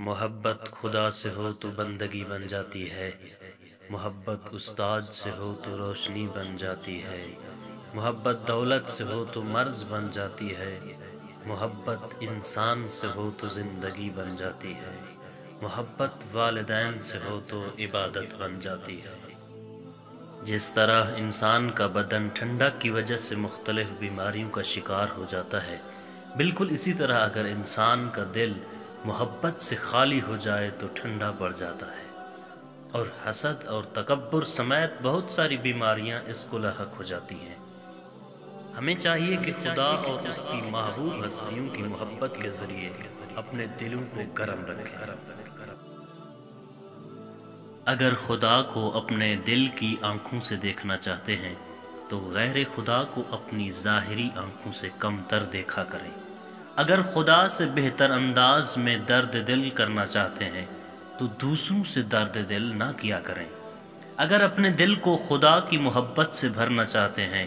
محبت خدا سے ہو تو بندگی بن جاتی ہے، محبت استاد سے ہو تو روشنی بن جاتی ہے، محبت دولت سے ہو تو مرض بن جاتی ہے، محبت انسان سے ہو تو زندگی بن جاتی ہے، محبت والدین سے ہو تو عبادت بن جاتی ہے۔ جس طرح انسان کا بدن ٹھنڈک کی وجہ سے مختلف بیماریوں کا شکار ہو جاتا ہے، بالکل اسی طرح اگر انسان کا دل محبت سے خالی ہو جائے تو ٹھنڈا پڑ جاتا ہے، اور حسد اور تکبر سمیت بہت ساری بیماریاں اس کو لاحق ہو جاتی ہیں۔ ہمیں چاہیے کہ خدا اور اس کی محبوب ہستیوں کی محبت کے ذریعے اپنے دلوں کو گرم رکھیں۔ اگر خدا کو اپنے دل کی آنکھوں سے دیکھنا چاہتے ہیں تو غیر خدا کو اپنی ظاہری آنکھوں سے کم تر دیکھا کریں۔ اگر خدا سے بہتر انداز میں درد دل کرنا چاہتے ہیں تو دوسروں سے درد دل نہ کیا کریں۔ اگر اپنے دل کو خدا کی محبت سے بھرنا چاہتے ہیں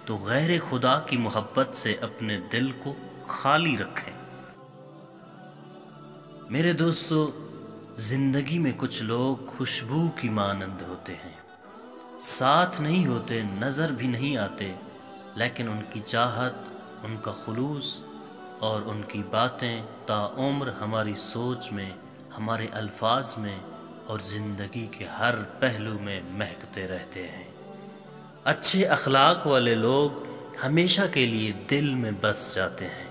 تو غیر خدا کی محبت سے اپنے دل کو خالی رکھیں۔ میرے دوستو، زندگی میں کچھ لوگ خوشبو کی مانند ہوتے ہیں، ساتھ نہیں ہوتے، نظر بھی نہیں آتے، لیکن ان کی چاہت، ان کا خلوص اور ان کی باتیں تا عمر ہماری سوچ میں، ہمارے الفاظ میں اور زندگی کے ہر پہلو میں مہکتے رہتے ہیں۔ اچھے اخلاق والے لوگ ہمیشہ کے لیے دل میں بس جاتے ہیں۔